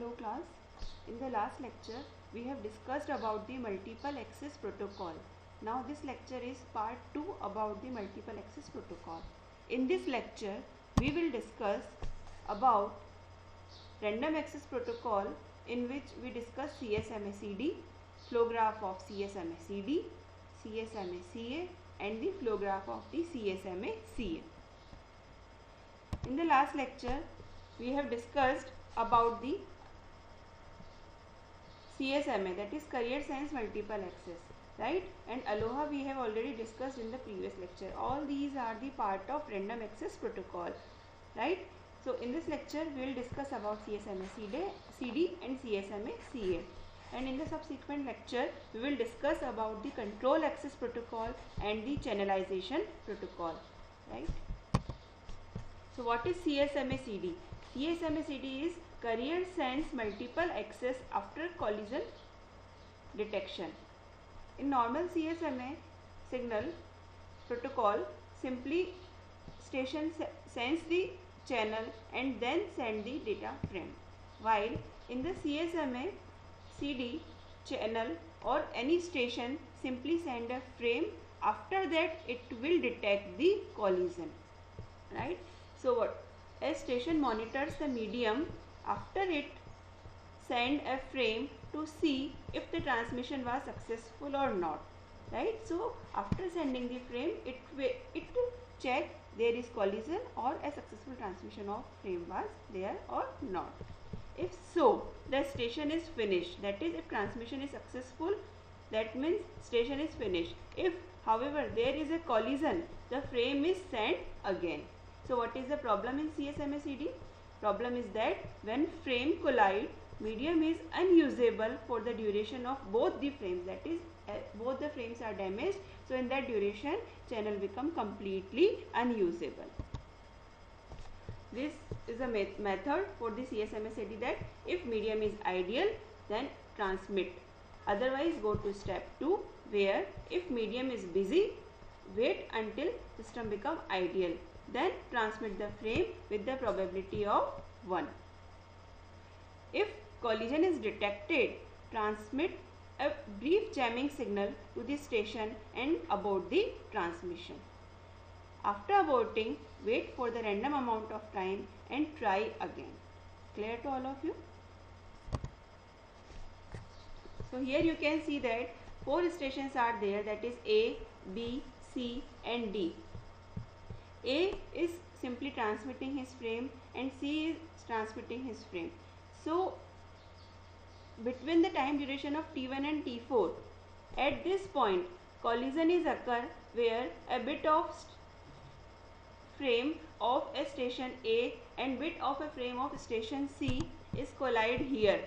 Hello class. In the last lecture we have discussed about the multiple access protocol. Now this lecture is part 2 about the multiple access protocol. In this lecture we will discuss about random access protocol, in which we discuss CSMA-CD, flow graph of CSMA-CD, CSMA-CA and the flow graph of the CSMA-CA. In the last lecture we have discussed about the CSMA, that is Career Science Multiple Access, right? And Aloha we have already discussed in the previous lecture. All these are the part of random access protocol, right? So in this lecture we will discuss about CSMA-CD and CSMA-CA, and in the subsequent lecture we will discuss about the control access protocol and the channelization protocol, right? So what is CSMA-CD? CSMA-CD is Career Sense Multiple Access After Collision Detection. In normal CSMA signal protocol, simply station sends the channel and then send the data frame, while in the CSMA-CD channel or any station simply send a frame. After that it will detect the collision, right? So what? A station monitors the medium. After it send a frame to see if the transmission was successful or not, right? So after sending the frame, it check there is collision or a successful transmission of frame was there or not. If so, the station is finished. That is, if transmission is successful, that means station is finished. If however there is a collision, the frame is sent again. So what is the problem in CSMA-CD? Problem is that when frame collide, medium is unusable for the duration of both the frames. That is, both the frames are damaged. So in that duration, channel become completely unusable. This is a method for the CSMA-CD, that if medium is ideal, then transmit. Otherwise, go to step 2, where if medium is busy, wait until system become ideal. Then transmit the frame with the probability of 1. If collision is detected, transmit a brief jamming signal to the station and abort the transmission. After aborting, wait for the random amount of time and try again. Clear to all of you? So here you can see that 4 stations are there, that is A, B, C and D. A is simply transmitting his frame and C is transmitting his frame. So between the time duration of T1 and T4, at this point collision is occur, where a bit of frame of a station A and bit of a frame of station C is collide here.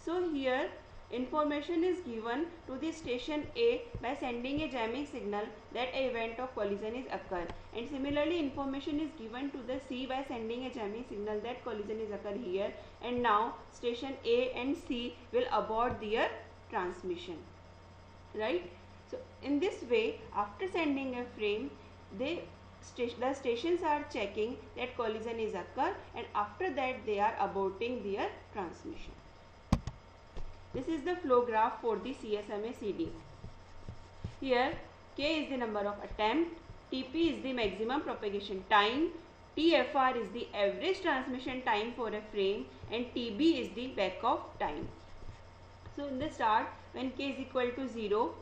So here information is given to the station A by sending a jamming signal that an event of collision is occur, and similarly information is given to the C by sending a jamming signal that collision is occur here, and now station A and C will abort their transmission, right? So in this way, after sending a frame, the stations are checking that collision is occur, and after that they are aborting their transmission. This is the flow graph for the CSMA-CD. Here K is the number of attempt, TP is the maximum propagation time, TFR is the average transmission time for a frame, and TB is the backoff time. So in the start, when K is equal to 0,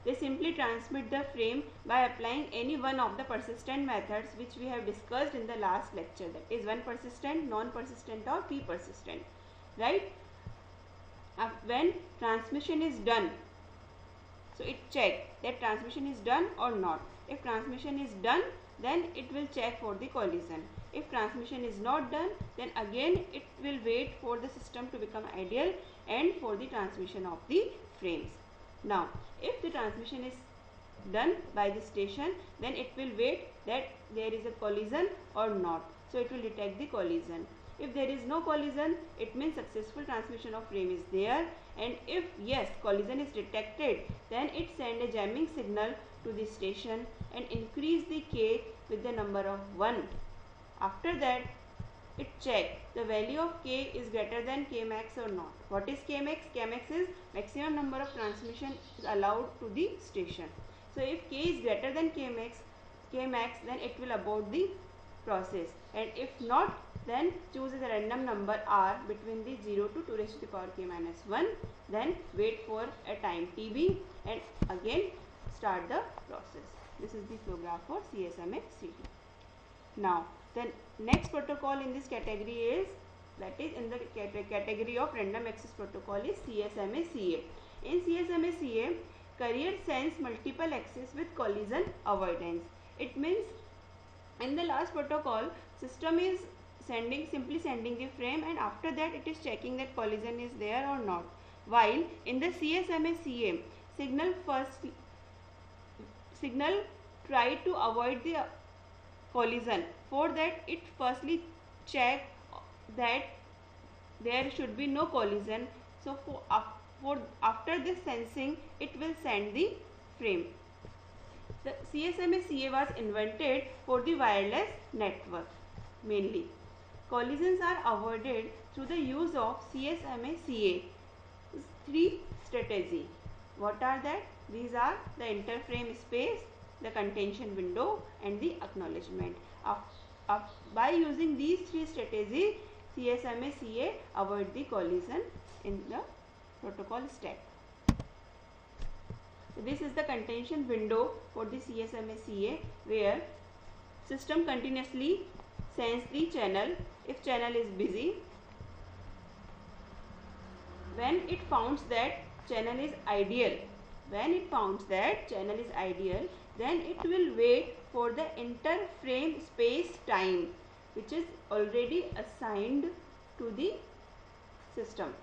they simply transmit the frame by applying any one of the persistent methods which we have discussed in the last lecture, that is 1 persistent, non-persistent or p-persistent, right? When transmission is done, so it check that transmission is done or not. If transmission is done, then it will check for the collision. If transmission is not done, then again it will wait for the system to become ideal and for the transmission of the frames. Now if the transmission is done by the station, then it will wait that there is a collision or not. So it will detect the collision. If there is no collision, it means successful transmission of frame is there, and if yes, collision is detected, then it send a jamming signal to the station and increase the K with the number of 1. After that, it check the value of k is greater than k max or not. What is k max? K max is maximum number of transmission is allowed to the station. So if k is greater than k max, then it will abort the process, and if not, then choose a random number r between the 0 to 2 raised to the power k minus 1, then wait for a time tb and again start the process. This is the flow graph for CSMA CD. Now the next protocol in this category is, that is in the category of random access protocol, is CSMA CA. In CSMA CA, carrier sends multiple access with collision avoidance. It means in the last protocol, system is simply sending the frame, and after that it is checking that collision is there or not. While in the CSMA CA, signal try to avoid the collision. For that, it firstly check that there should be no collision. So after this sensing, it will send the frame. The CSMA CA was invented for the wireless network mainly. Collisions are avoided through the use of CSMA CA. Three strategies. What are that? These are the interframe space, the contention window, and the acknowledgement. By using these three strategies, CSMA CA avoid the collision in the protocol stack. So this is the contention window for the CSMA CA, where system continuously sends the channel if channel is busy. When it finds that channel is ideal, then it will wait for the interframe space time, which is already assigned to the system.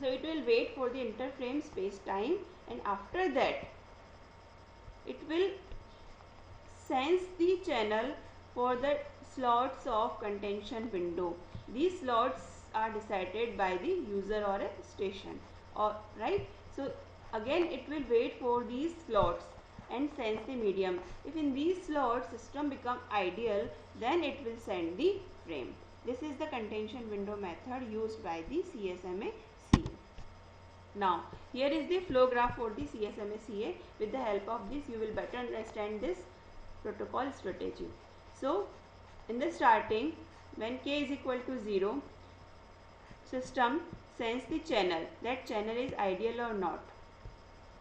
So it will wait for the interframe space time, and after that it will sense the channel for the slots of contention window. These slots are decided by the user or a station, right? So again it will wait for these slots and sense the medium. If in these slots system become ideal, then it will send the frame. This is the contention window method used by the CSMA CA. Now here is the flow graph for the CSMA CA. With the help of this, you will better understand this protocol strategy. So in the starting, when k is equal to 0, system sends the channel, that channel is ideal or not.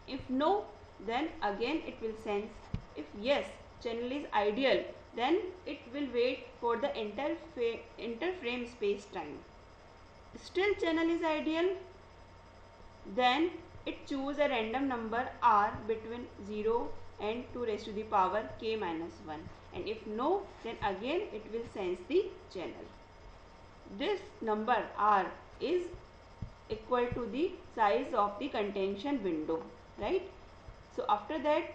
If no, then again it will sense. If yes, channel is ideal, then it will wait for the interframe space time. Still channel is ideal, then it choose a random number r between 0 and 2 raised to the power k minus 1, and if no, then again it will sense the channel. This number r is equal to the size of the contention window, right? So after that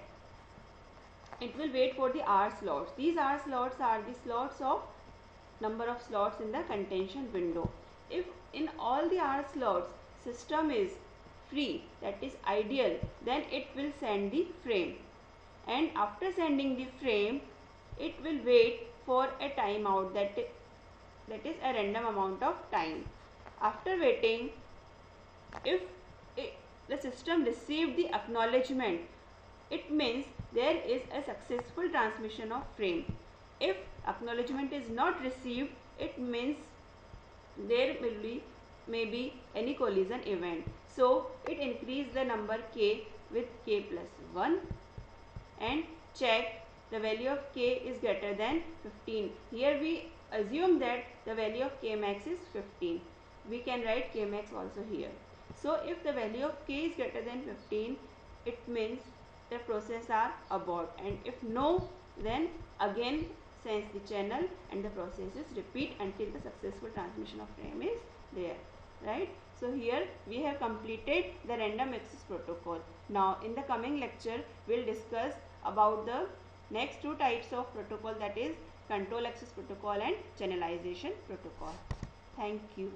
it will wait for the r slots. These r slots are the slots of number of slots in the contention window. If in all the r slots system is free, that is ideal, then it will send the frame, and after sending the frame it will wait for a timeout, that is a random amount of time. After waiting, if the system received the acknowledgement, it means there is a successful transmission of frame. If acknowledgement is not received, it means there will be maybe any collision event. So it increase the number k with k plus 1 and check the value of k is greater than 15. Here we assume that the value of k max is 15. We can write k max also here. So if the value of k is greater than 15, it means the process are abort, and if no, then again sense the channel and the process is repeat until the successful transmission of frame is there, right? So here we have completed the random access protocol. Now in the coming lecture we will discuss about the next two types of protocol, that is control access protocol and channelization protocol. Thank you.